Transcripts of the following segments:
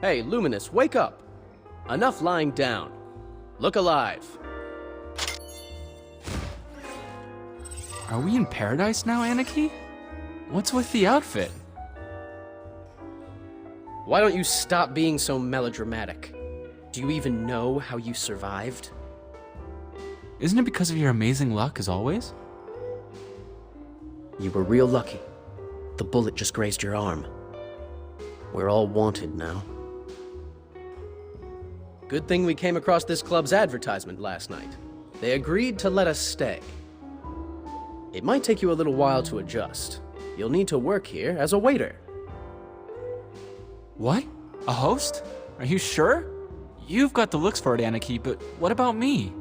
Hey, Luminous, wake up! Enough lying down. Look alive. Are we in paradise now, Aniki? What's with the outfit? Why don't you stop being so melodramatic? Do you even know how you survived? Isn't it because of your amazing luck, as always? You were real lucky. The bullet just grazed your arm. We're all wanted now. Good thing we came across this club's advertisement last night. They agreed to let us stay. It might take you a little while to adjust. You'll need to work here as a waiter. What? A host? Are you sure? You've got the looks for it, Aniki, but what about me?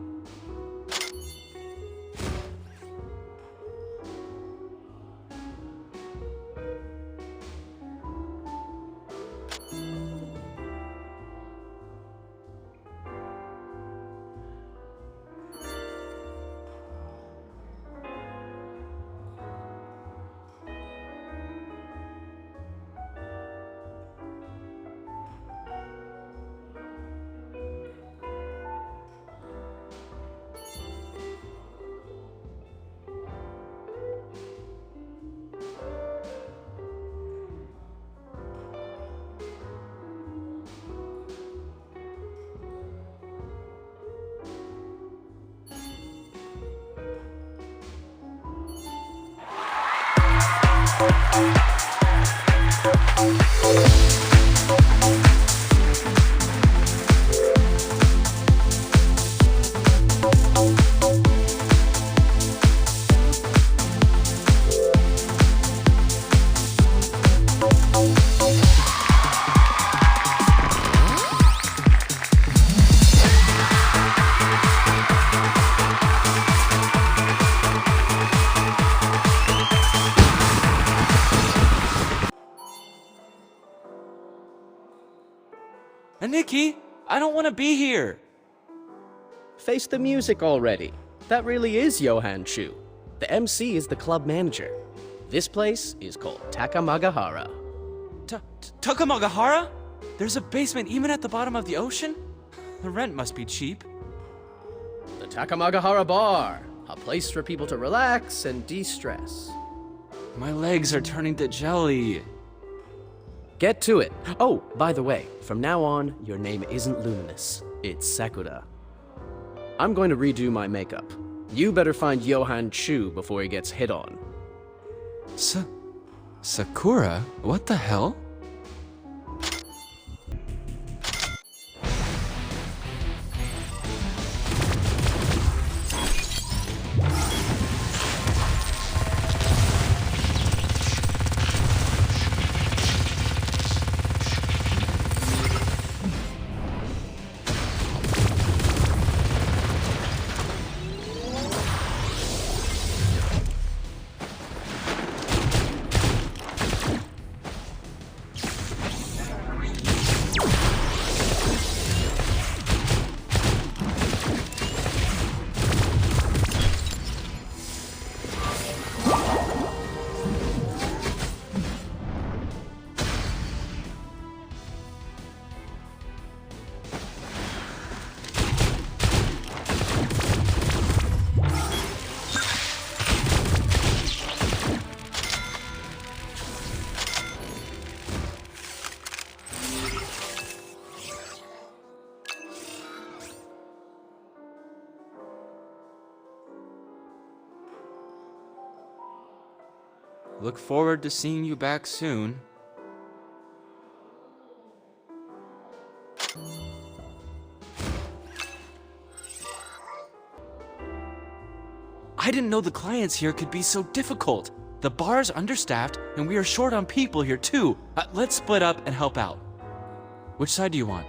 Aniki, I don't want to be here. Face the music already. That really is Johan Chu. The MC is the club manager. This place is called Takamagahara. Takamagahara? There's a basement even at the bottom of the ocean? The rent must be cheap. The Takamagahara Bar, a place for people to relax and de-stress. My legs are turning to jelly. Get to it. Oh, by the way, from now on, your name isn't Luminous. It's Sakura. I'm going to redo my makeup. You better find Johan Chu before he gets hit on. Sakura? What the hell? Look forward to seeing you back soon. I didn't know the clients here could be so difficult. The bar's understaffed, and we are short on people here too. Let's split up and help out. Which side do you want?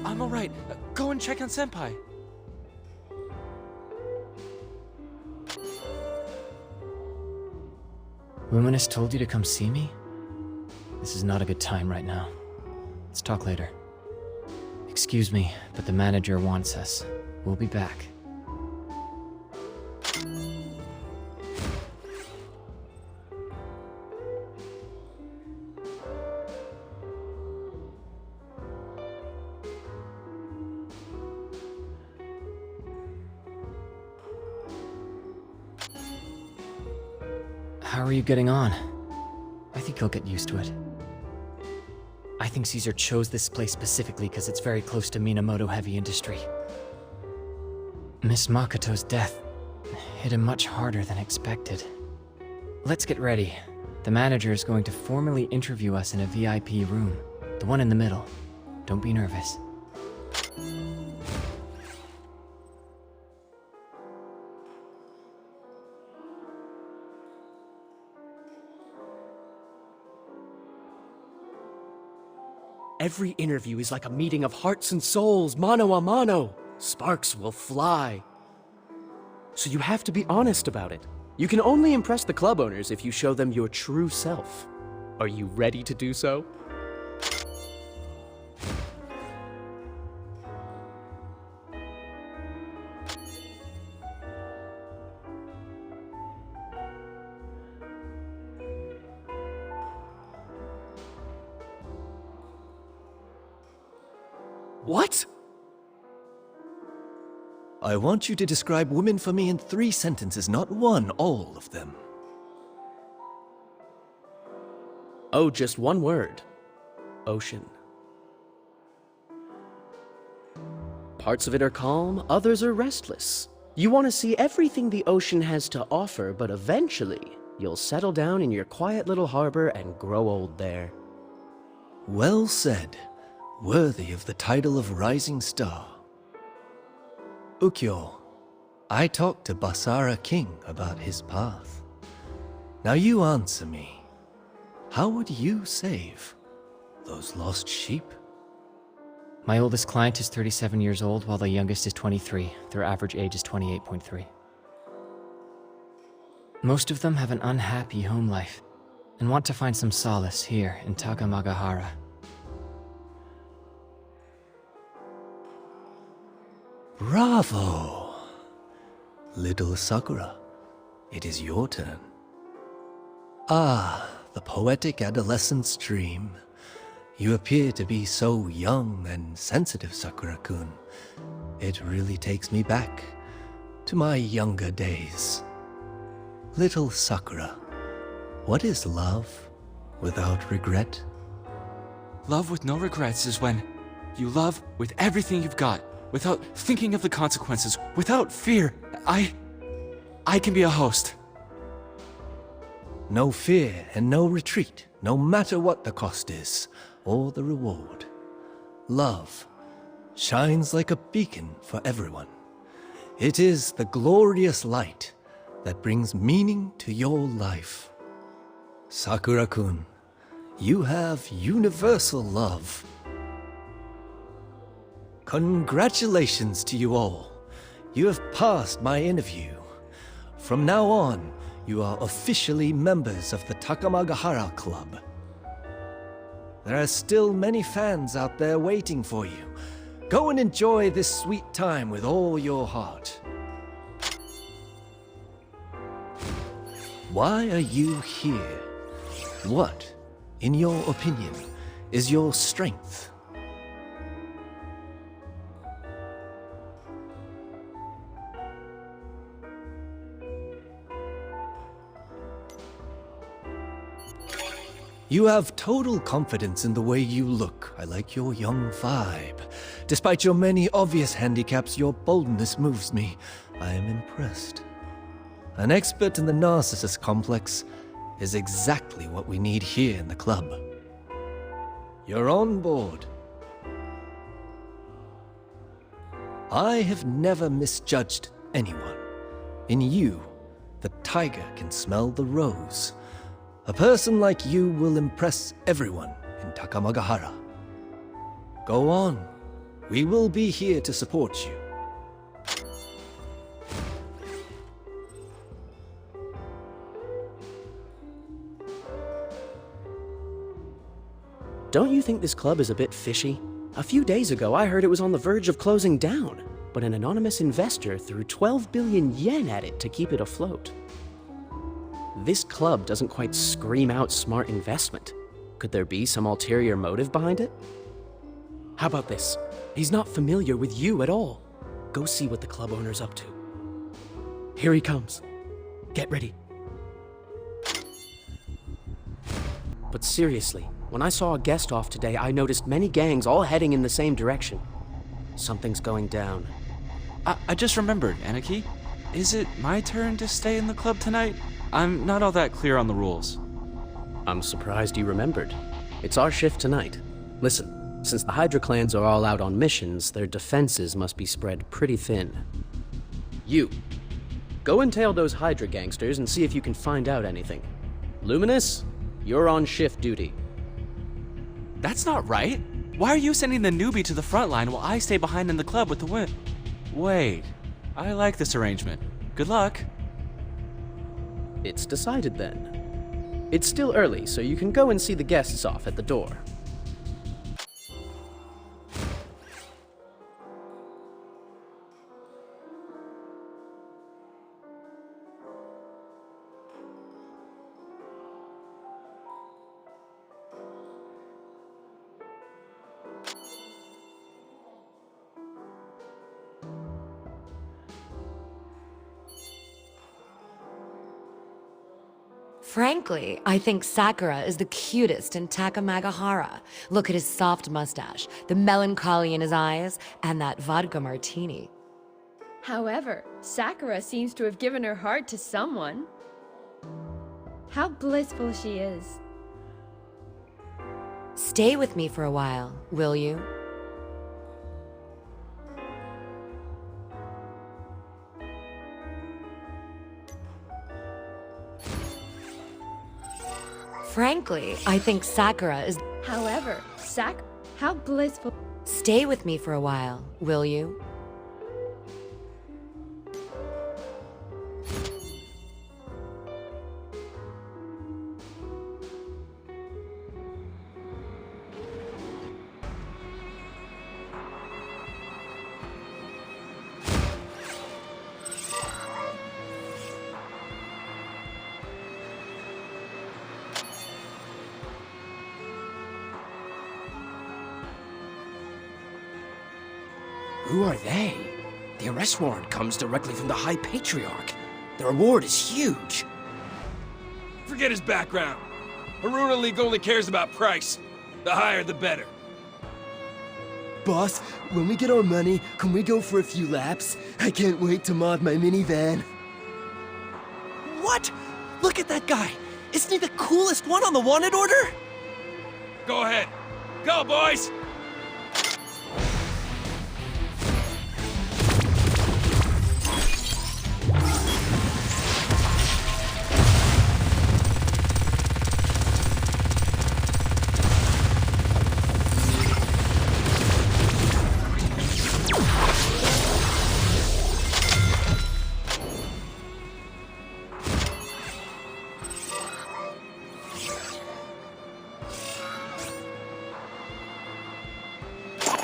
I'm alright. Go and check on Senpai. Luminous told you to come see me? This is not a good time right now. Let's talk later. Excuse me, but the manager wants us. We'll be back. How are you getting on? I think you'll get used to it. I think Caesar chose this place specifically because it's very close to Minamoto heavy industry. Miss Makoto's death hit him much harder than expected. Let's get ready. The manager is going to formally interview us in a VIP room, the one in the middle. Don't be nervous. Every interview is like a meeting of hearts and souls, mano a mano. Sparks will fly. So you have to be honest about it. You can only impress the club owners if you show them your true self. Are you ready to do so? What? I want you to describe women for me in 3 sentences, not one, all of them. Oh, just one word. Ocean. Parts of it are calm, others are restless. You want to see everything the ocean has to offer, but eventually, you'll settle down in your quiet little harbor and grow old there. Well said. Worthy of the title of Rising Star. Ukyo, I talked to Basara King about his path. Now you answer me. How would you save those lost sheep? My oldest client is 37 years old, while the youngest is 23. Their average age is 28.3. Most of them have an unhappy home life, and want to find some solace here in Takamagahara. Bravo! Little Sakura, it is your turn. Ah, the poetic adolescent's dream. You appear to be so young and sensitive, Sakura-kun. It really takes me back to my younger days. Little Sakura, what is love without regret? Love with no regrets is when you love with everything you've got, without thinking of the consequences, without fear. I can be a host. No fear and no retreat, no matter what the cost is, or the reward. Love shines like a beacon for everyone. It is the glorious light that brings meaning to your life. Sakura-kun, you have universal love. Congratulations to you all. You have passed my interview. From now on, you are officially members of the Takamagahara Club. There are still many fans out there waiting for you. Go and enjoy this sweet time with all your heart. Why are you here? What, in your opinion, is your strength? You have total confidence in the way you look. I like your young vibe. Despite your many obvious handicaps, your boldness moves me. I am impressed. An expert in the narcissist complex is exactly what we need here in the club. You're on board. I have never misjudged anyone. In you, the tiger can smell the rose. A person like you will impress everyone in Takamagahara. Go on. We will be here to support you. Don't you think this club is a bit fishy? A few days ago, I heard it was on the verge of closing down, but an anonymous investor threw 12 billion yen at it to keep it afloat. This club doesn't quite scream out smart investment. Could there be some ulterior motive behind it? How about this? He's not familiar with you at all. Go see what the club owner's up to. Here he comes. Get ready. But seriously, when I saw a guest off today, I noticed many gangs all heading in the same direction. Something's going down. I just remembered, Aniki. Is it my turn to stay in the club tonight? I'm not all that clear on the rules. I'm surprised you remembered. It's our shift tonight. Listen, since the Hydra clans are all out on missions, their defenses must be spread pretty thin. You, go and tail those Hydra gangsters and see if you can find out anything. Luminous, you're on shift duty. That's not right. Why are you sending the newbie to the front line while I stay behind in the club with the win? Wait, I like this arrangement. Good luck. It's decided then. It's still early, so you can go and see the guests off at the door. Frankly, I think Sakura is the cutest in Takamagahara. Look at his soft mustache, the melancholy in his eyes, and that vodka martini. However, Sakura seems to have given her heart to someone. How blissful she is. Stay with me for a while, will you? Frankly, I think Sakura is... However, how blissful. Stay with me for a while, will you? Who are they? The arrest warrant comes directly from the High Patriarch. The reward is huge. Forget his background. Haruna League only cares about price. The higher, the better. Boss, when we get our money, can we go for a few laps? I can't wait to mod my minivan. What? Look at that guy! Isn't he the coolest one on the wanted order? Go ahead. Go, boys!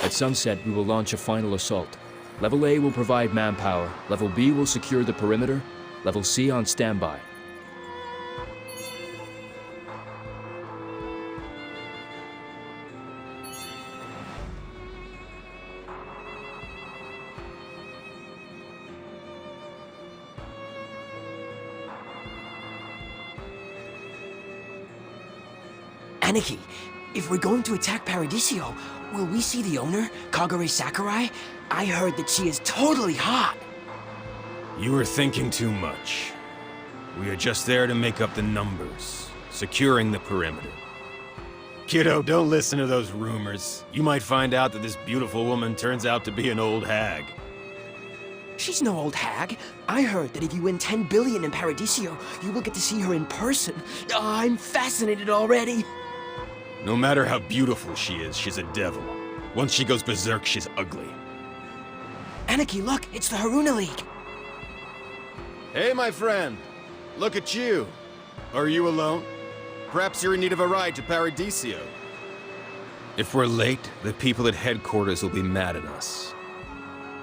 At sunset, we will launch a final assault. Level A will provide manpower, Level B will secure the perimeter, Level C on standby. Aniki, if we're going to attack Paradiso, will we see the owner, Kagure Sakurai? I heard that she is totally hot. You are thinking too much. We are just there to make up the numbers, securing the perimeter. Kiddo, don't listen to those rumors. You might find out that this beautiful woman turns out to be an old hag. She's no old hag. I heard that if you win 10 billion in Paradiso, you will get to see her in person. I'm fascinated already. No matter how beautiful she is, she's a devil. Once she goes berserk, she's ugly. Aniki, look, it's the Haruna League. Hey, my friend. Look at you. Are you alone? Perhaps you're in need of a ride to Paradiso. If we're late, the people at headquarters will be mad at us.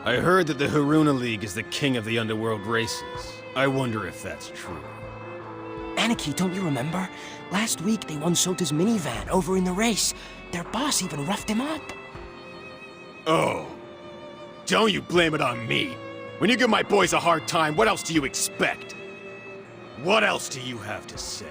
I heard that the Haruna League is the king of the underworld races. I wonder if that's true. Aniki, don't you remember? Last week they won Sota's minivan over in the race. Their boss even roughed him up. Oh. Don't you blame it on me. When you give my boys a hard time, what else do you expect? What else do you have to say?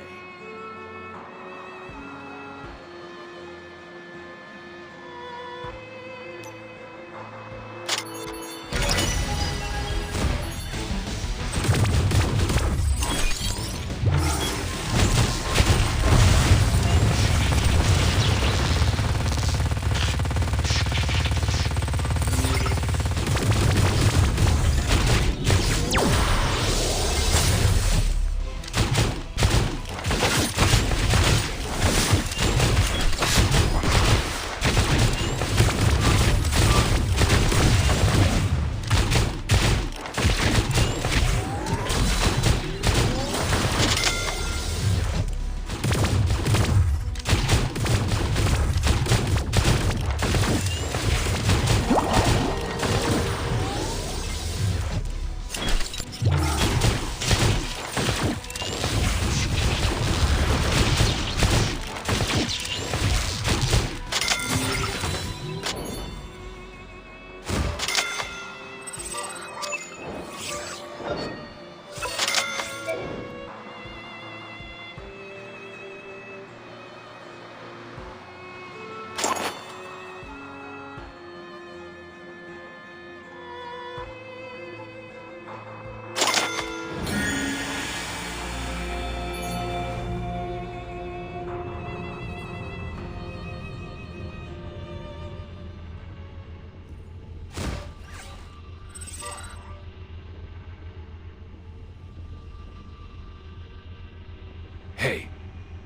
Hey,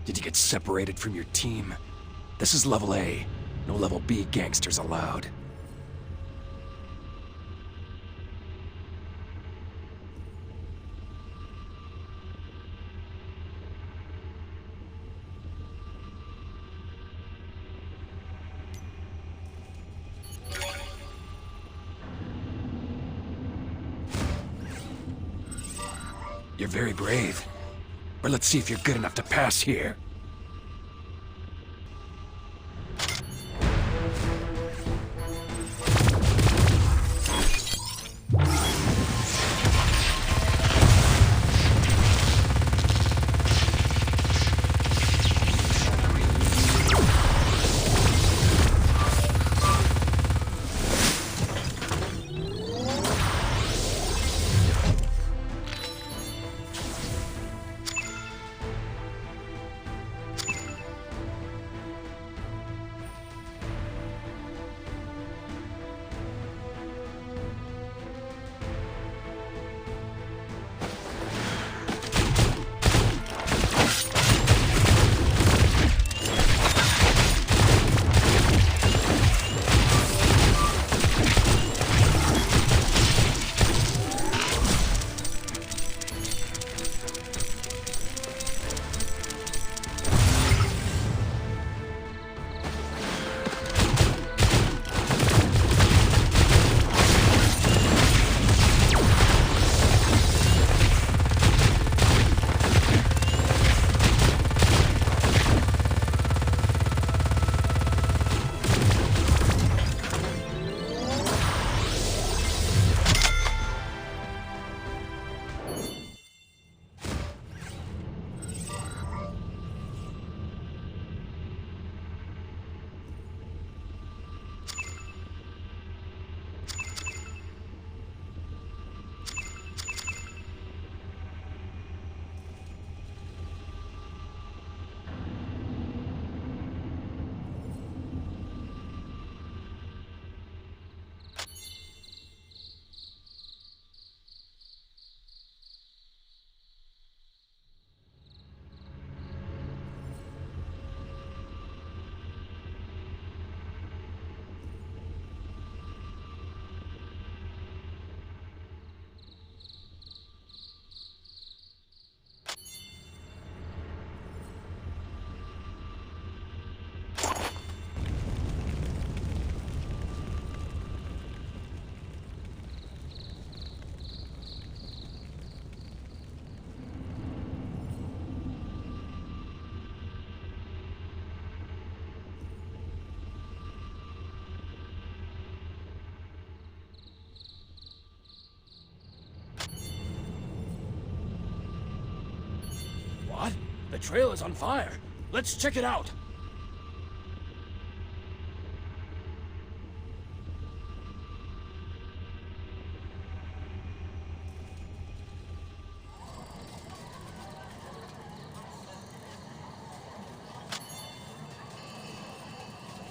did you get separated from your team? This is level A. No level B gangsters allowed. You're very brave. But let's see if you're good enough to pass here. trail is on fire. Let's check it out.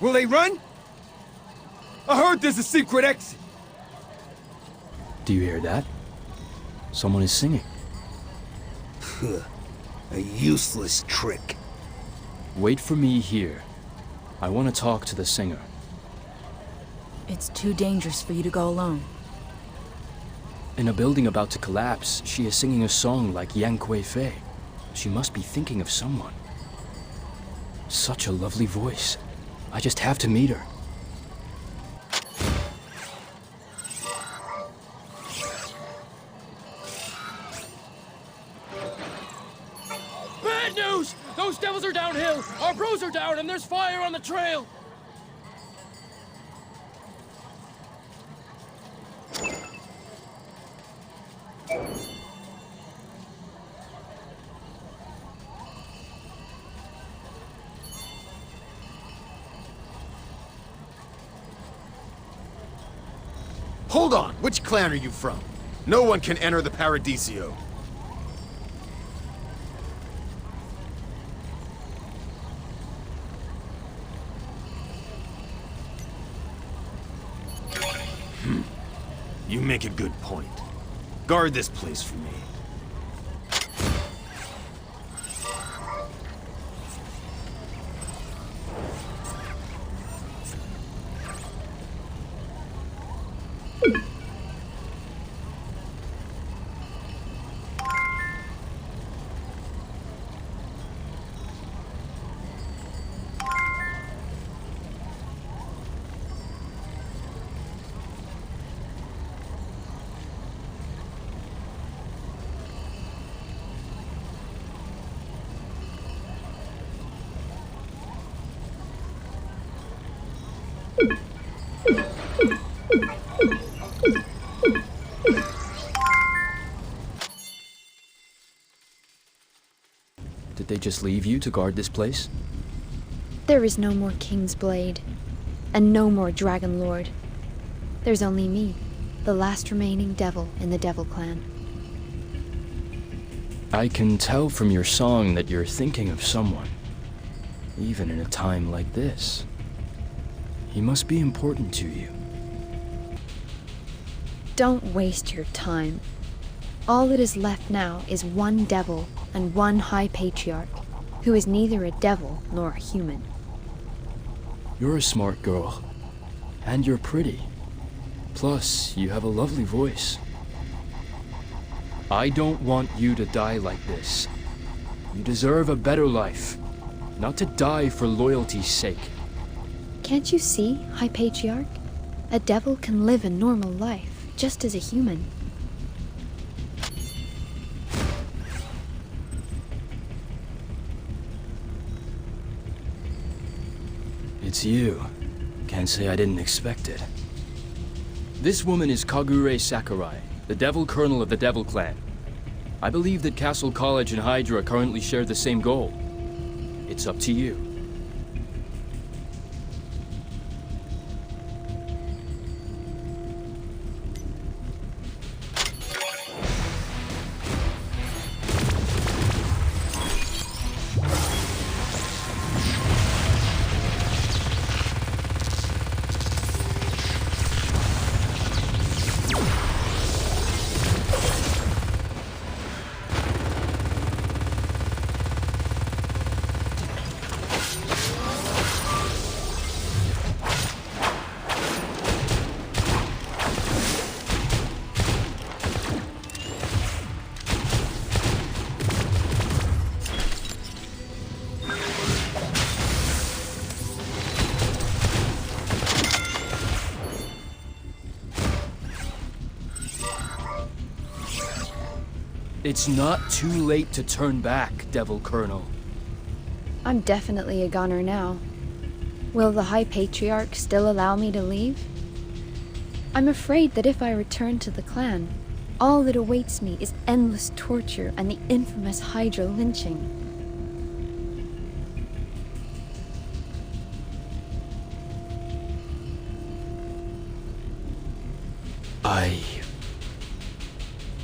Will they run? I heard there's a secret exit. Do you hear that? Someone is singing. A useless trick. Wait for me here. I want to talk to the singer. It's too dangerous for you to go alone. In a building about to collapse, she is singing a song like Yang Kui Fei. She must be thinking of someone. Such a lovely voice. I just have to meet her. Bad news! Those devils are downhill! Our bros are down and there's fire on the trail! Hold on! Which clan are you from? No one can enter the Paradisio. You make a good point. Guard this place for me. Did they just leave you to guard this place? There is no more King's Blade, and no more Dragon Lord. There's only me, the last remaining devil in the Devil Clan. I can tell from your song that you're thinking of someone, even in a time like this. He must be important to you. Don't waste your time. All that is left now is one devil and one High Patriarch, who is neither a devil nor a human. You're a smart girl, and you're pretty. Plus, you have a lovely voice. I don't want you to die like this. You deserve a better life, not to die for loyalty's sake. Can't you see, High Patriarch? A devil can live a normal life, just as a human. It's you. Can't say I didn't expect it. This woman is Kagure Sakurai, the Devil Colonel of the Devil Clan. I believe that Castle College and Hydra currently share the same goal. It's up to you. It's not too late to turn back, Devil Colonel. I'm definitely a gunner now. Will the High Patriarch still allow me to leave? I'm afraid that if I return to the clan, all that awaits me is endless torture and the infamous Hydra lynching.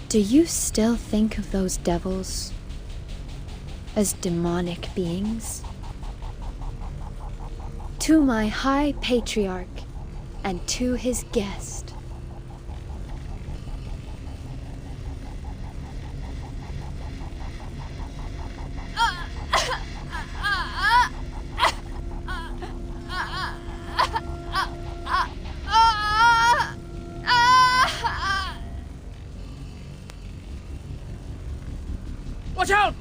Do you still think of those devils as demonic beings? To my High Patriarch and to his guest. Watch out!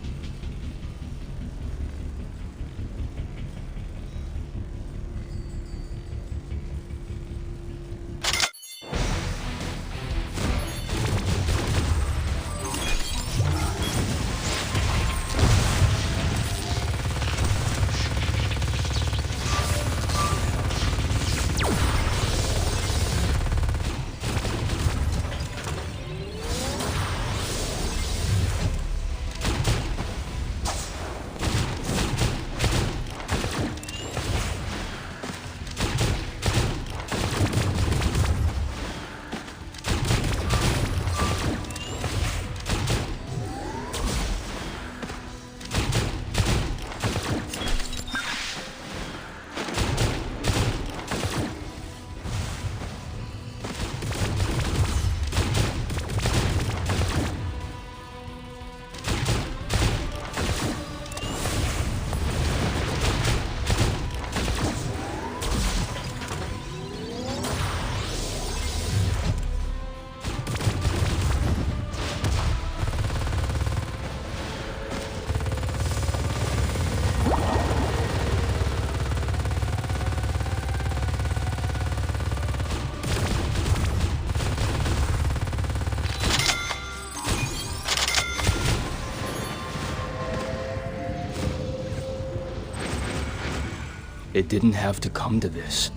It didn't have to come to this.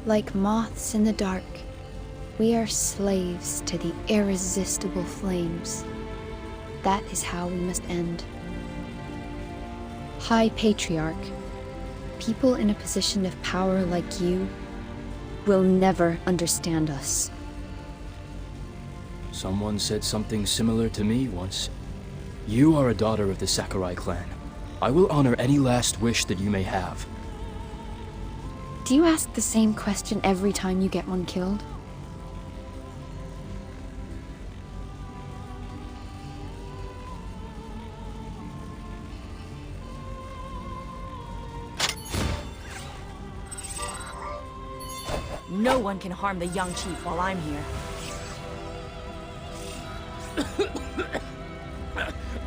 Like moths in the dark, we are slaves to the irresistible flames. That is how we must end. High Patriarch, people in a position of power like you will never understand us. Someone said something similar to me once. You are a daughter of the Sakurai clan. I will honor any last wish that you may have. Do you ask the same question every time you get one killed? No one can harm the young chief while I'm here.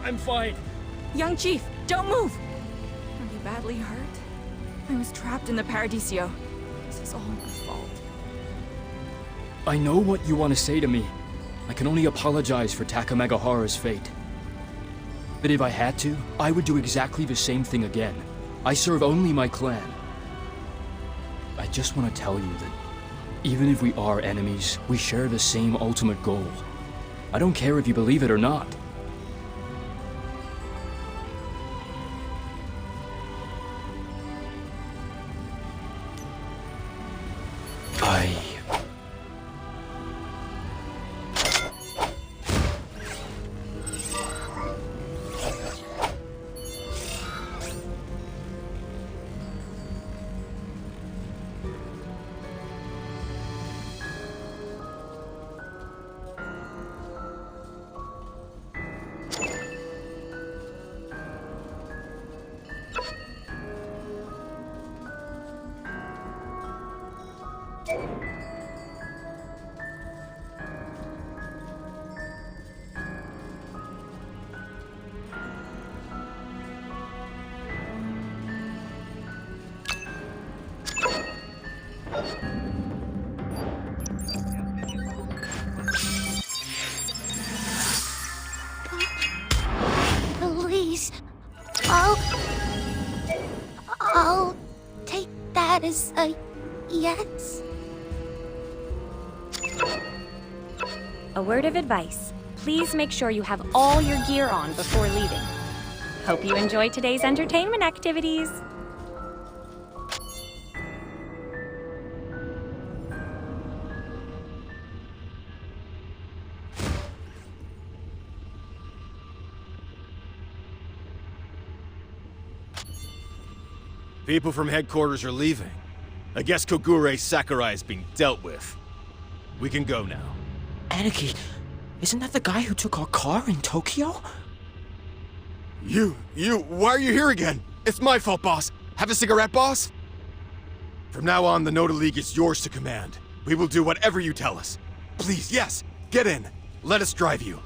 I'm fine. Young chief, don't move! Are you badly hurt? I was trapped in the Paradiso. This is all my fault. I know what you want to say to me. I can only apologize for Takamagahara's fate. But if I had to, I would do exactly the same thing again. I serve only my clan. I just want to tell you that even if we are enemies, we share the same ultimate goal. I don't care if you believe it or not. Please. I'll take that as a yes. A word of advice. Please make sure you have all your gear on before leaving. Hope you enjoy today's entertainment activities. People from headquarters are leaving. I guess Kogure Sakurai is being dealt with. We can go now. Aniki, isn't that the guy who took our car in Tokyo? Why are you here again? It's my fault, boss. Have a cigarette, boss? From now on, the Noda League is yours to command. We will do whatever you tell us. Please, yes. Get in. Let us drive you.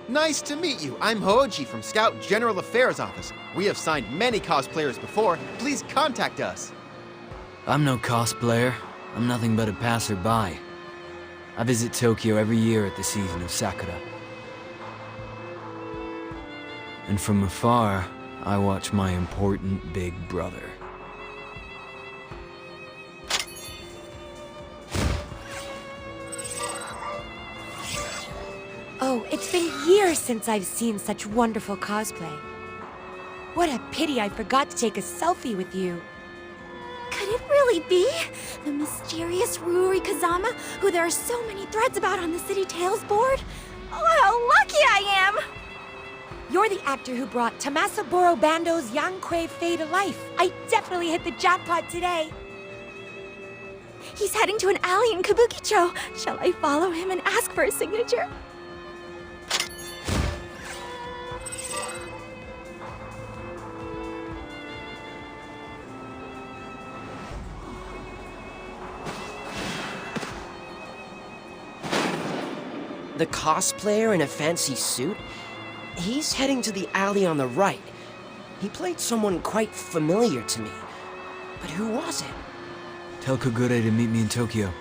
Nice to meet you. I'm Hoji from Scout General Affairs Office. We have signed many cosplayers before. Please contact us. I'm no cosplayer. I'm nothing but a passerby. I visit Tokyo every year at the season of Sakura. And from afar, I watch my important big brother. Oh, it's been years since I've seen such wonderful cosplay. What a pity I forgot to take a selfie with you. Could it really be the mysterious Ruri Kazama, who there are so many threads about on the City Tales board? Oh, how lucky I am! You're the actor who brought Tamasaburo Bando's Yankei Fae to life. I definitely hit the jackpot today. He's heading to an alley in Kabukicho. Shall I follow him and ask for a signature? The cosplayer in a fancy suit? He's heading to the alley on the right. He played someone quite familiar to me. But who was it? Tell Kogure to meet me in Tokyo.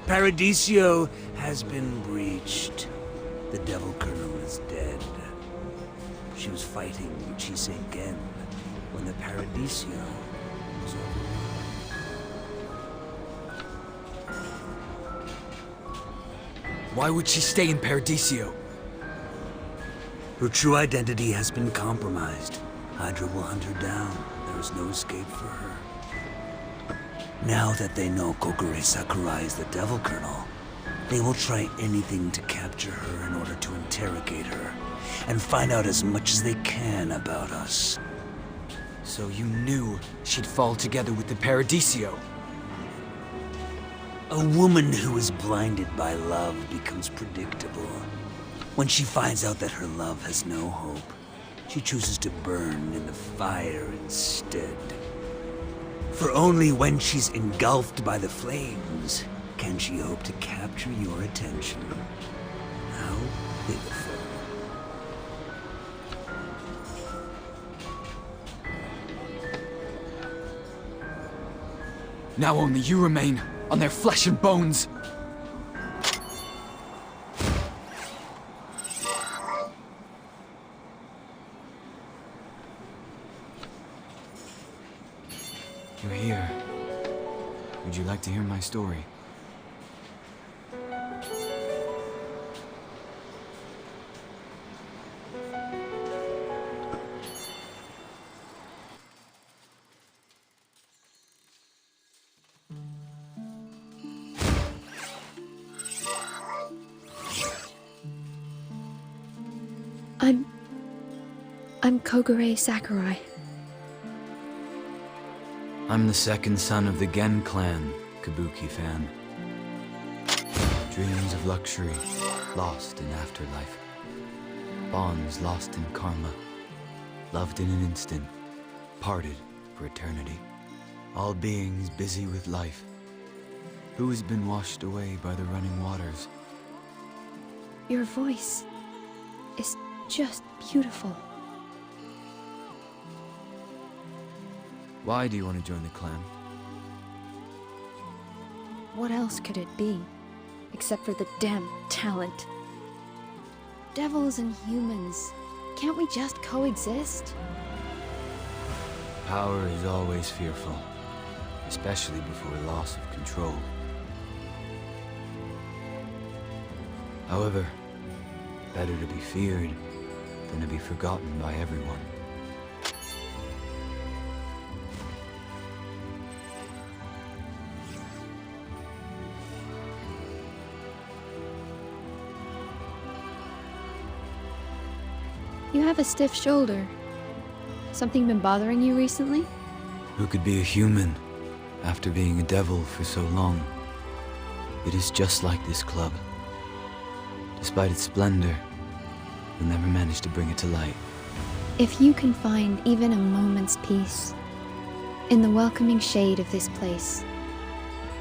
Paradiso has been breached. The Devil Colonel is dead. She was fighting Uchiseigen when the Paradiso was over. Why would she stay in Paradiso? Her true identity has been compromised. Hydra will hunt her down. There is no escape for her. Now that they know Kogure Sakurai is the Devil Colonel, they will try anything to capture her in order to interrogate her and find out as much as they can about us. So you knew she'd fall together with the Paradiso? A woman who is blinded by love becomes predictable. When she finds out that her love has no hope, she chooses to burn in the fire instead. For only when she's engulfed by the flames can she hope to capture your attention. How pitiful. Now only you remain on their flesh and bones. You're here. Would you like to hear my story? I'm Kogure Sakurai. I'm the second son of the Gen clan, Kabuki fan. Dreams of luxury, lost in afterlife. Bonds lost in karma. Loved in an instant, parted for eternity. All beings busy with life. Who has been washed away by the running waters? Your voice is just beautiful. Why do you want to join the clan? What else could it be? Except for the damn talent. Devils and humans. Can't we just coexist? Power is always fearful, especially before loss of control. However, Better to be feared than to be forgotten by everyone. You have a stiff shoulder. Something been bothering you recently? Who could be a human after being a devil for so long? It is just like this club. Despite its splendor, you'll never manage to bring it to light. If you can find even a moment's peace in the welcoming shade of this place,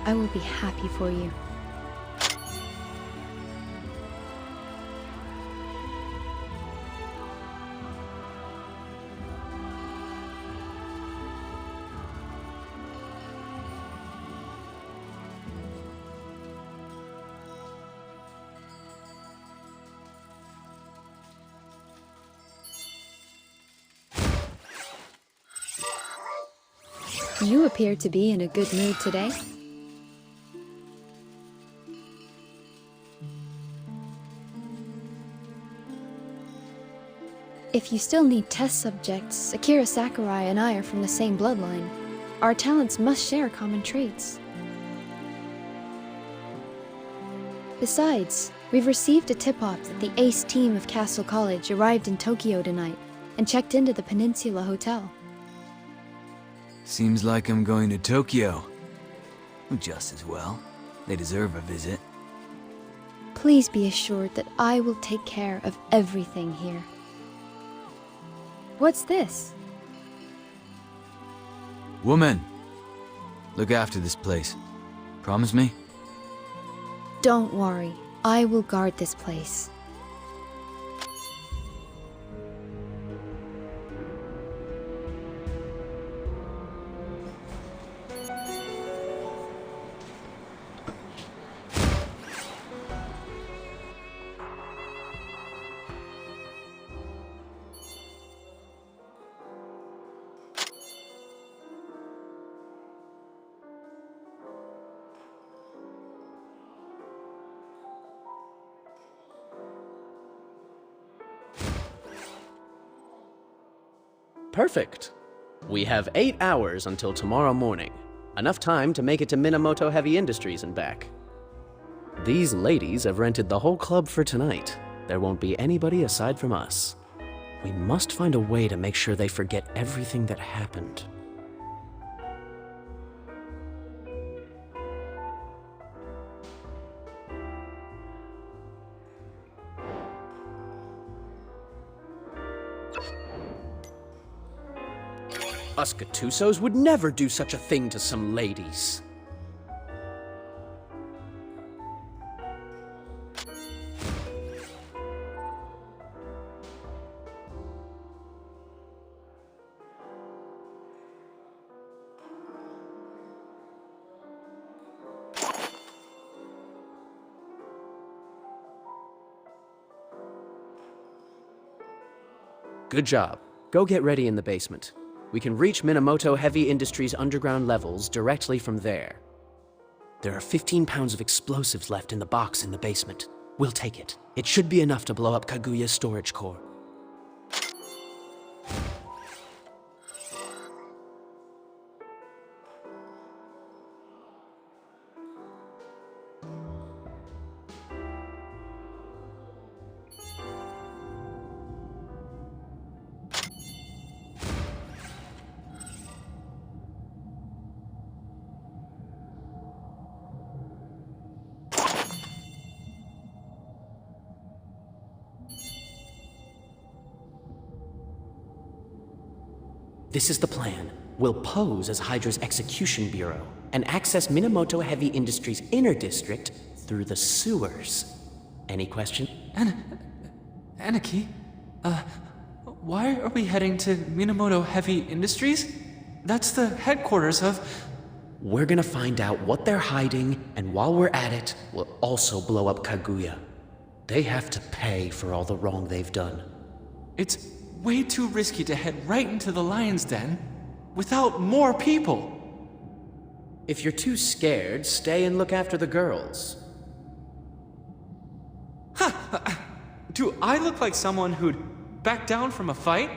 I will be happy for you. You appear to be in a good mood today. If you still need test subjects, Akira Sakurai and I are from the same bloodline. Our talents must share common traits. Besides, we've received a tip-off that the ace team of Castle College arrived in Tokyo tonight and checked into the Peninsula Hotel. Seems like I'm going to Tokyo. Just as well. They deserve a visit. Please be assured that I will take care of everything here. What's this? Woman! Look after this place. Promise me? Don't worry, I will guard this place. Perfect. We have 8 hours until tomorrow morning. Enough time to make it to Minamoto Heavy Industries and back. These ladies have rented the whole club for tonight. There won't be anybody aside from us. We must find a way to make sure they forget everything that happened. Us Gattusos would never do such a thing to some ladies. Good job. Go get ready in the basement. We can reach Minamoto Heavy Industries' underground levels directly from there. There are 15 pounds of explosives left in the box in the basement. We'll take it. It should be enough to blow up Kaguya's storage core. This is the plan. We'll pose as Hydra's execution bureau and access Minamoto Heavy Industries' inner district through the sewers. Any question? Aniki, why are we heading to Minamoto Heavy Industries? That's the headquarters of... We're gonna find out what they're hiding, and while we're at it, we'll also blow up Kaguya. They have to pay for all the wrong they've done. It's way too risky to head right into the lion's den without more people. If you're too scared, stay and look after the girls. Do I look like someone who'd back down from a fight?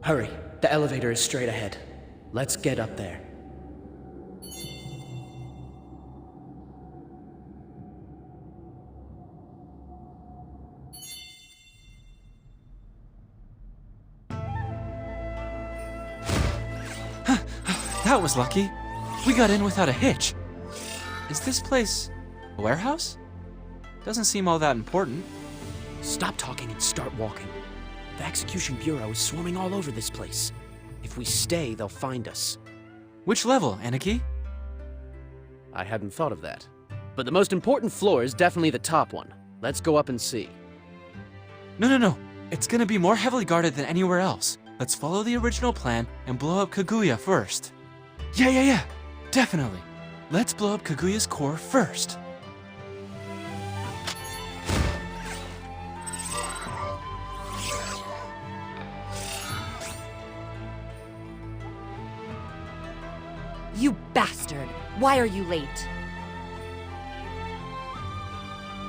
Hurry, the elevator is straight ahead. Let's get up there. That was lucky. We got in without a hitch. Is this place a warehouse? Doesn't seem all that important. Stop talking and start walking. The Execution Bureau is swarming all over this place. If we stay, they'll find us. Which level, Aniki? I hadn't thought of that. But the most important floor is definitely the top one. Let's go up and see. No. It's gonna be more heavily guarded than anywhere else. Let's follow the original plan and blow up Kaguya first. Yeah. Definitely. Let's blow up Kaguya's core first. You bastard! Why are you late?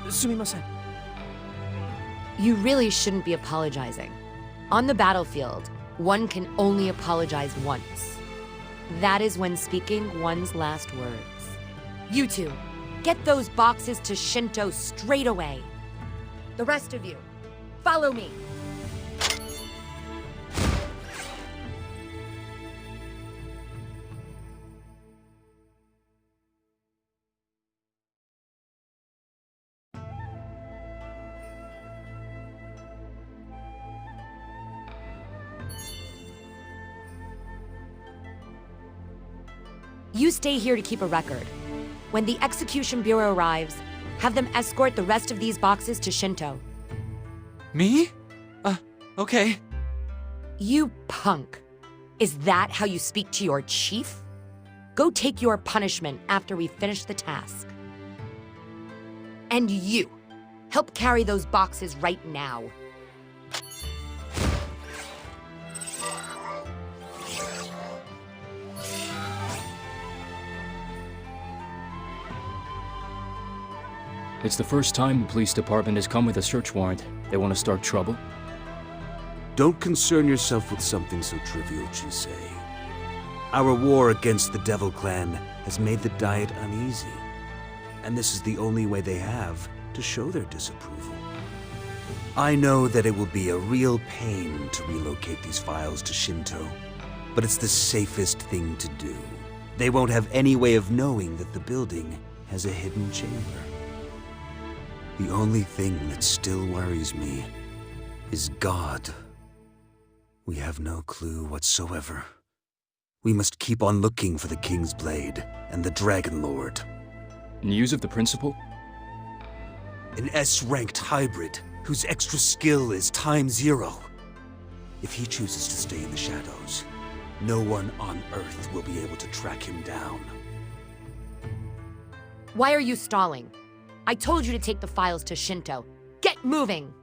Sumimasen. You really shouldn't be apologizing. On the battlefield, one can only apologize once. That is when speaking one's last words. You two, get those boxes to Shinto straight away. The rest of you, follow me. You stay here to keep a record. When the Execution Bureau arrives, have them escort the rest of these boxes to Shinto. Me? Okay. You punk. Is that how you speak to your chief? Go take your punishment after we finish the task. And you, help carry those boxes right now. It's the first time the police department has come with a search warrant. They want to start trouble? Don't concern yourself with something so trivial, Chisei. Our war against the Devil Clan has made the Diet uneasy, and this is the only way they have to show their disapproval. I know that it will be a real pain to relocate these files to Shinto, but it's the safest thing to do. They won't have any way of knowing that the building has a hidden chamber. The only thing that still worries me is God. We have no clue whatsoever. We must keep on looking for the King's Blade and the Dragon Lord. News of the Principal? An S-ranked hybrid whose extra skill is ×0. If he chooses to stay in the shadows, no one on Earth will be able to track him down. Why are you stalling? I told you to take the files to Shinto. Get moving!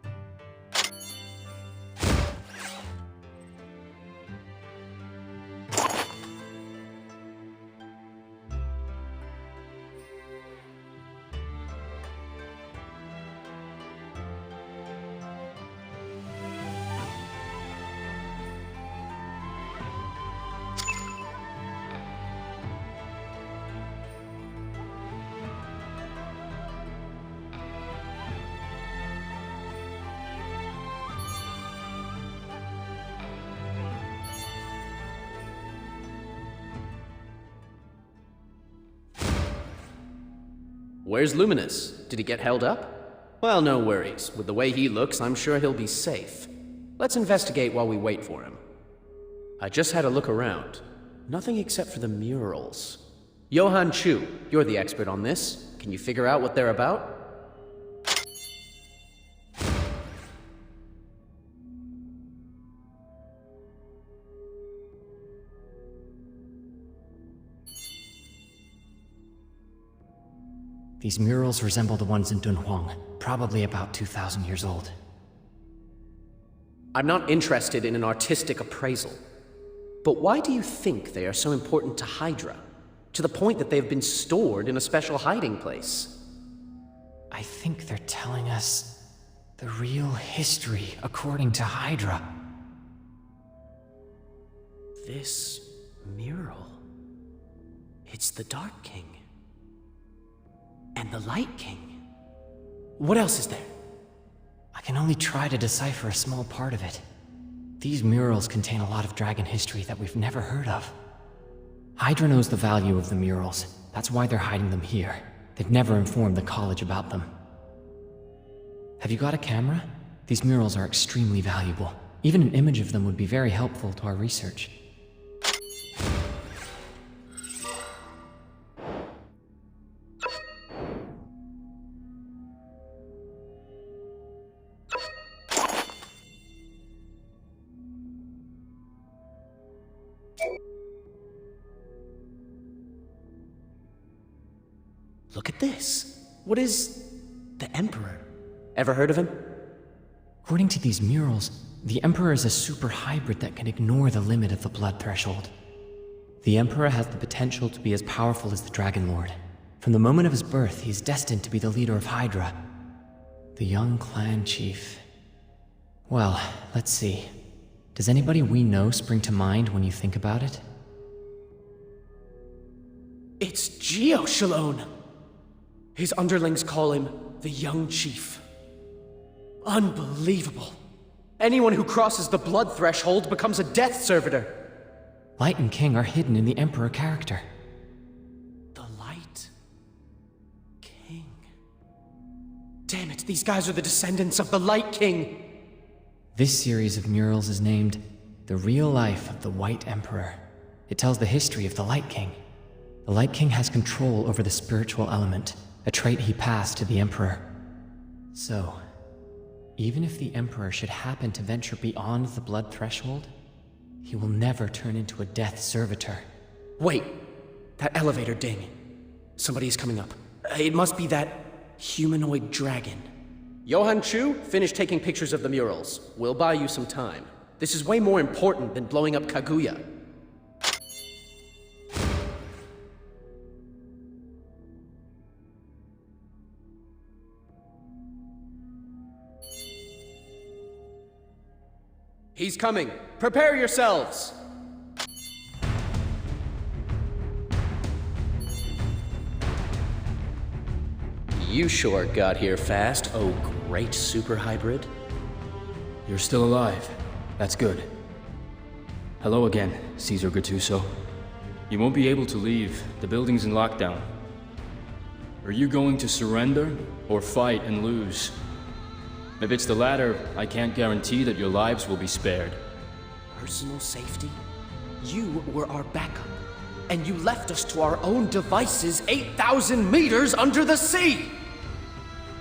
Where's Luminous? Did he get held up? Well, no worries. With the way he looks, I'm sure he'll be safe. Let's investigate while we wait for him. I just had a look around. Nothing except for the murals. Johann Chu, you're the expert on this. Can you figure out what they're about? These murals resemble the ones in Dunhuang, probably about 2,000 years old. I'm not interested in an artistic appraisal. But why do you think they are so important to Hydra? To the point that they've been stored in a special hiding place? I think they're telling us the real history according to Hydra. This mural... It's the Dark King. And the Light King. What else is there? I can only try to decipher a small part of it. These murals contain a lot of dragon history that we've never heard of. Hydra knows the value of the murals. That's why they're hiding them here. They've never informed the college about them. Have you got a camera? These murals are extremely valuable. Even an image of them would be very helpful to our research. Look at this. What is... the Emperor? Ever heard of him? According to these murals, the Emperor is a super hybrid that can ignore the limit of the blood threshold. The Emperor has the potential to be as powerful as the Dragon Lord. From the moment of his birth, he is destined to be the leader of Hydra. The young clan chief. Well, let's see. Does anybody we know spring to mind when you think about it? It's Geoshalone! His underlings call him the Young Chief. Unbelievable. Anyone who crosses the blood threshold becomes a death servitor. Light and King are hidden in the Emperor character. The Light King. Damn it, these guys are the descendants of the Light King. This series of murals is named The Real Life of the White Emperor. It tells the history of the Light King. The Light King has control over the spiritual element, a trait he passed to the Emperor. So, even if the Emperor should happen to venture beyond the blood threshold, he will never turn into a death servitor. Wait, that elevator ding. Somebody's coming up. It must be that humanoid dragon. Johann Chu, finish taking pictures of the murals. We'll buy you some time. This is way more important than blowing up Kaguya. He's coming. Prepare yourselves! You sure got here fast, oh great super hybrid. You're still alive. That's good. Hello again, Caesar Gattuso. You won't be able to leave. The building's in lockdown. Are you going to surrender, or fight and lose? If it's the latter, I can't guarantee that your lives will be spared. Personal safety? You were our backup, and you left us to our own devices 8,000 meters under the sea!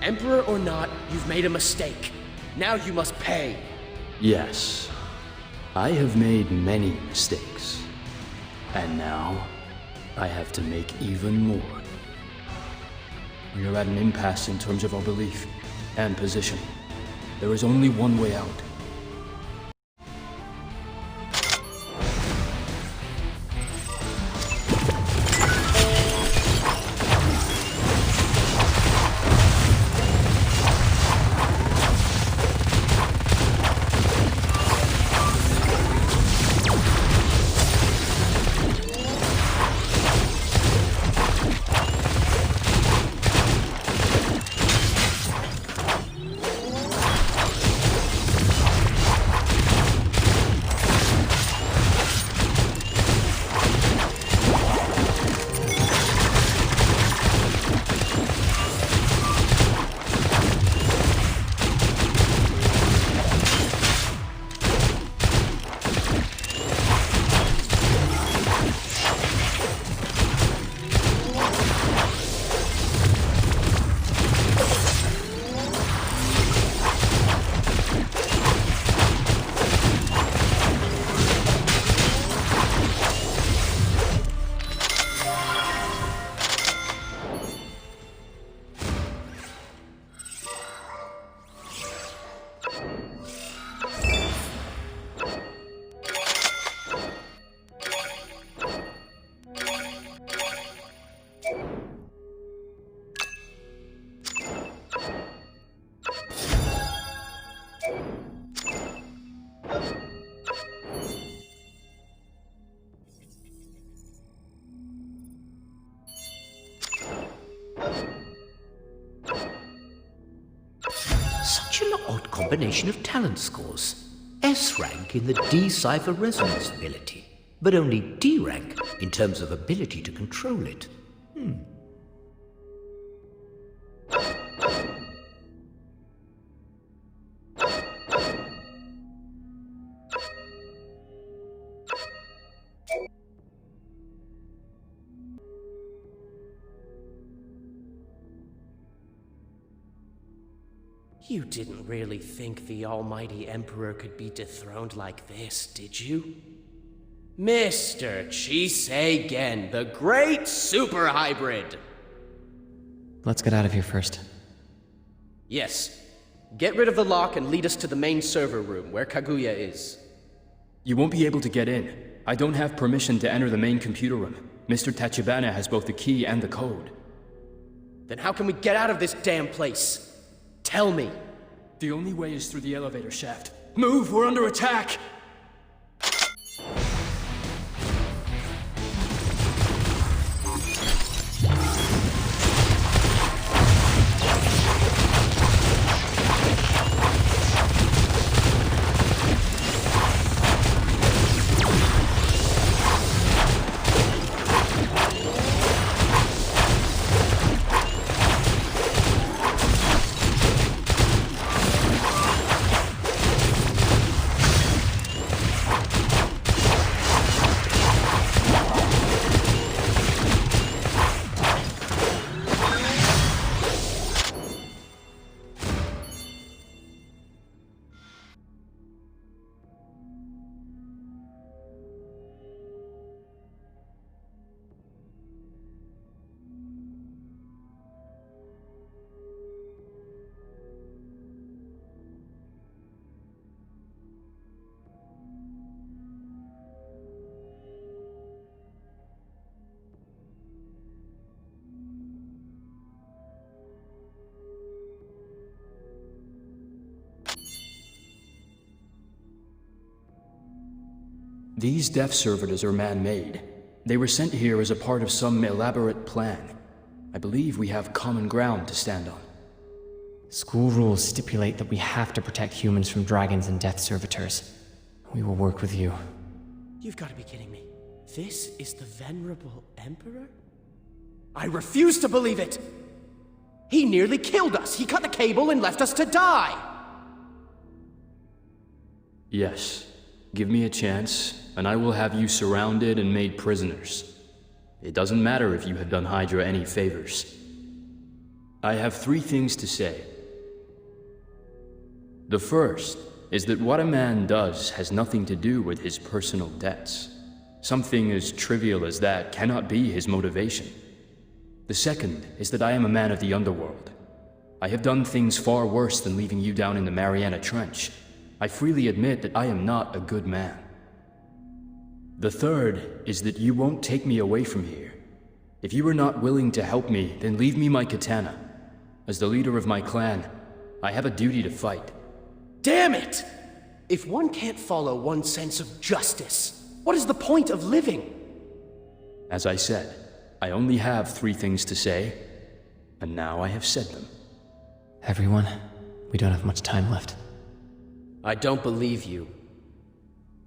Emperor or not, you've made a mistake. Now you must pay. Yes. I have made many mistakes. And now, I have to make even more. We are at an impasse in terms of our belief and position. There is only one way out. Such an odd combination of talent scores. S rank in the D-cipher resonance ability, but only D rank in terms of ability to control it. You didn't really think the almighty Emperor could be dethroned like this, did you? Mr. Chiseigen, the great super hybrid! Let's get out of here first. Yes. Get rid of the lock and lead us to the main server room, where Kaguya is. You won't be able to get in. I don't have permission to enter the main computer room. Mr. Tachibana has both the key and the code. Then how can we get out of this damn place? Tell me. The only way is through the elevator shaft. Move, we're under attack! These death servitors are man-made. They were sent here as a part of some elaborate plan. I believe we have common ground to stand on. School rules stipulate that we have to protect humans from dragons and death servitors. We will work with you. You've got to be kidding me. This is the venerable Emperor? I refuse to believe it! He nearly killed us! He cut the cable and left us to die! Yes. Give me a chance, and I will have you surrounded and made prisoners. It doesn't matter if you have done Hydra any favors. I have 3 things to say. The first is that what a man does has nothing to do with his personal debts. Something as trivial as that cannot be his motivation. The second is that I am a man of the underworld. I have done things far worse than leaving you down in the Mariana Trench. I freely admit that I am not a good man. The third is that you won't take me away from here. If you are not willing to help me, then leave me my katana. As the leader of my clan, I have a duty to fight. Damn it! If one can't follow one's sense of justice, what is the point of living? As I said, I only have 3 things to say, and now I have said them. Everyone, we don't have much time left. I don't believe you,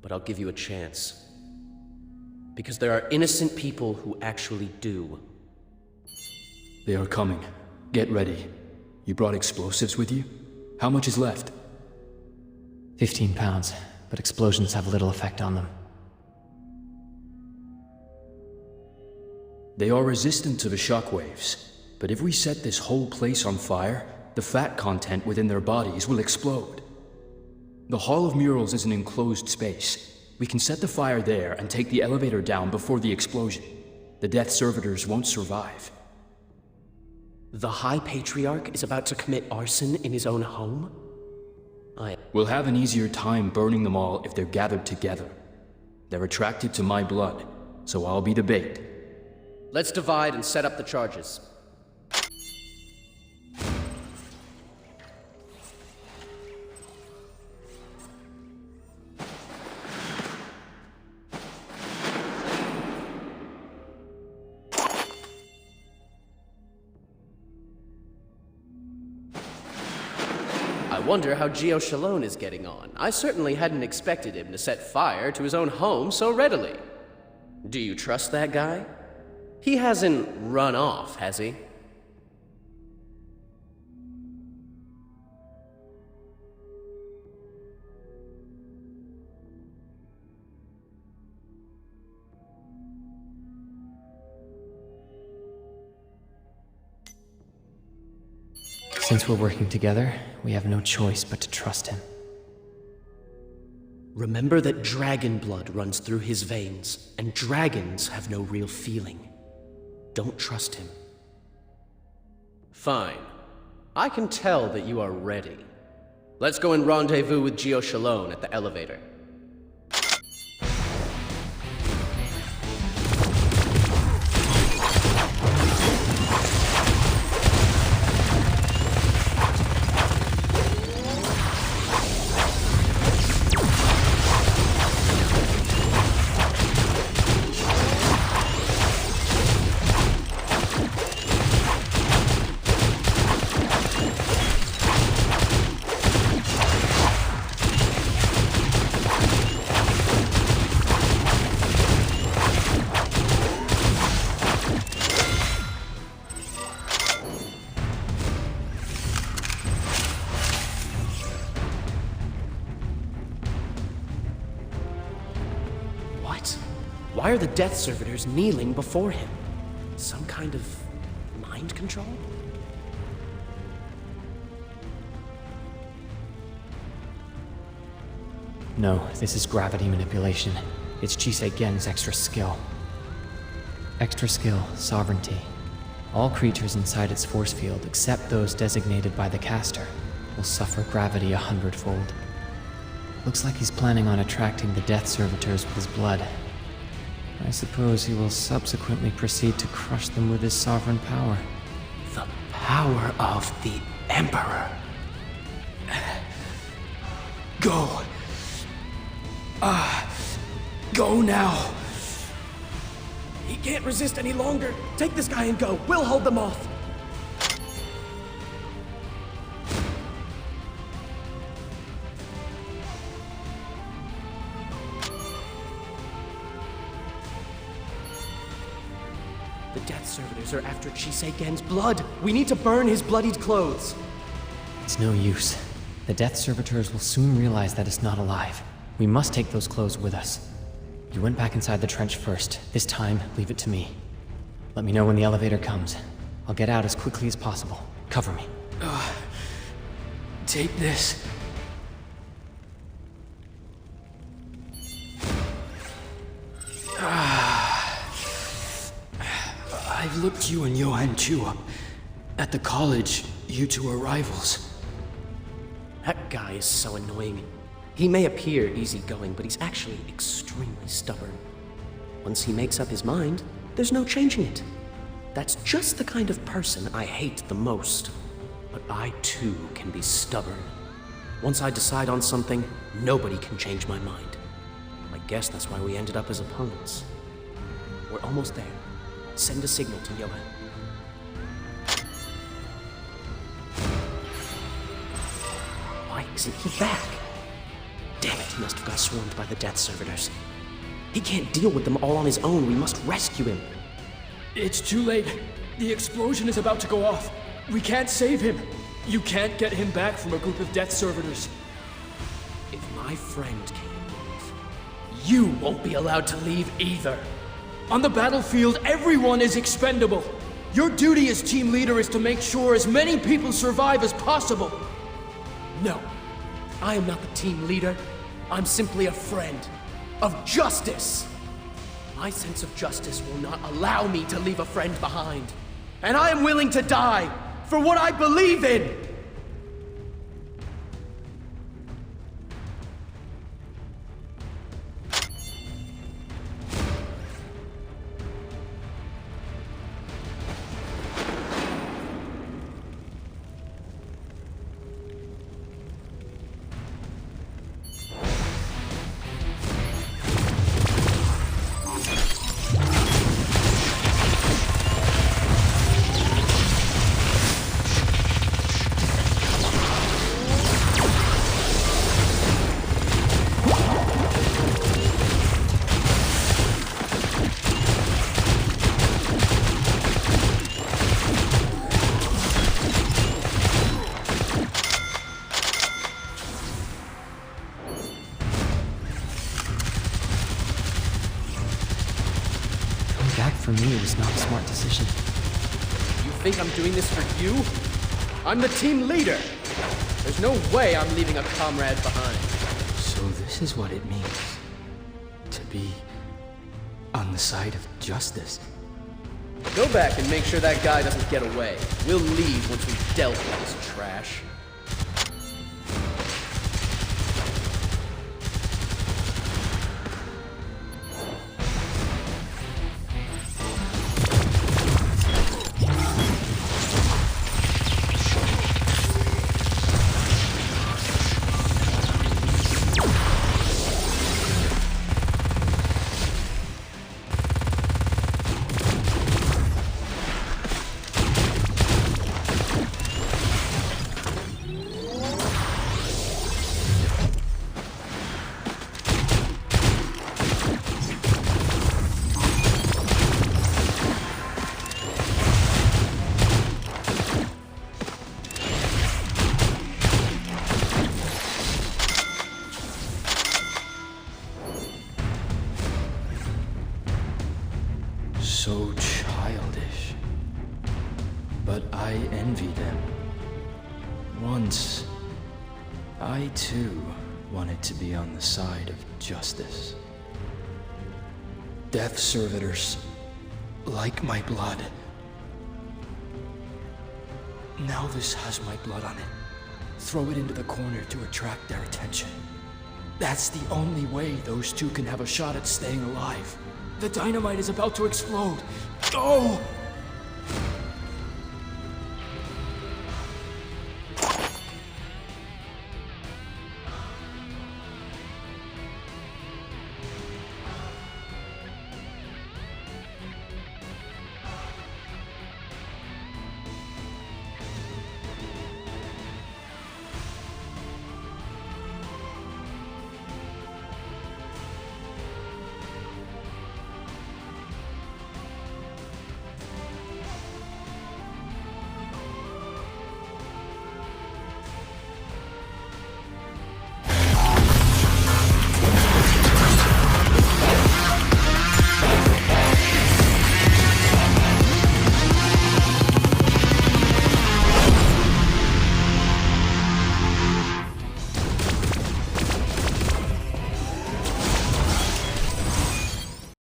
but I'll give you a chance. Because there are innocent people who actually do. They are coming. Get ready. You brought explosives with you? How much is left? 15 pounds, but explosions have little effect on them. They are resistant to the shockwaves, but if we set this whole place on fire, the fat content within their bodies will explode. The Hall of Murals is an enclosed space. We can set the fire there and take the elevator down before the explosion. The Death Servitors won't survive. The High Patriarch is about to commit arson in his own home? We'll have an easier time burning them all if they're gathered together. They're attracted to my blood, so I'll be the bait. Let's divide and set up the charges. I wonder how Gio Shalone is getting on. I certainly hadn't expected him to set fire to his own home so readily. Do you trust that guy? He hasn't run off, has he? Since we're working together, we have no choice but to trust him. Remember that dragon blood runs through his veins, and dragons have no real feeling. Don't trust him. Fine. I can tell that you are ready. Let's go and rendezvous with Gio Shalone at the elevator. Why are the Death Servitors kneeling before him? Some kind of mind control? No, this is gravity manipulation. It's Chisei Gen's extra skill. Extra skill, sovereignty. All creatures inside its force field, except those designated by the caster, will suffer gravity 100-fold. Looks like he's planning on attracting the Death Servitors with his blood. I suppose he will subsequently proceed to crush them with his sovereign power. The power of the Emperor. Go. Go now. He can't resist any longer. Take this guy and go. We'll hold them off. The Death Servitors are after Chisei Gen's blood. We need to burn his bloodied clothes. It's no use. The Death Servitors will soon realize that it's not alive. We must take those clothes with us. You went back inside the trench first. This time, leave it to me. Let me know when the elevator comes. I'll get out as quickly as possible. Cover me. Take this. I've looked you and Johann Chu up. At the college, you two are rivals. That guy is so annoying. He may appear easygoing, but he's actually extremely stubborn. Once he makes up his mind, there's no changing it. That's just the kind of person I hate the most. But I too can be stubborn. Once I decide on something, nobody can change my mind. I guess that's why we ended up as opponents. We're almost there. Send a signal to Johann. Why isn't he back? Damn it, he must have got swarmed by the death servitors. He can't deal with them all on his own. We must rescue him. It's too late. The explosion is about to go off. We can't save him. You can't get him back from a group of death servitors. If my friend can't leave, you won't be allowed to leave either. On the battlefield, everyone is expendable. Your duty as team leader is to make sure as many people survive as possible. No, I am not the team leader. I'm simply a friend of justice. My sense of justice will not allow me to leave a friend behind. And I am willing to die for what I believe in. For me, it was not a smart decision. You think I'm doing this for you? I'm the team leader. There's no way I'm leaving a comrade behind. So this is what it means to be on the side of justice. Go back and make sure that guy doesn't get away. We'll leave once we've dealt with this trash. So childish. But I envy them. Once, I too wanted to be on the side of justice. Death servitors, like my blood. Now this has my blood on it. Throw it into the corner to attract their attention. That's the only way those two can have a shot at staying alive. The dynamite is about to explode. Go!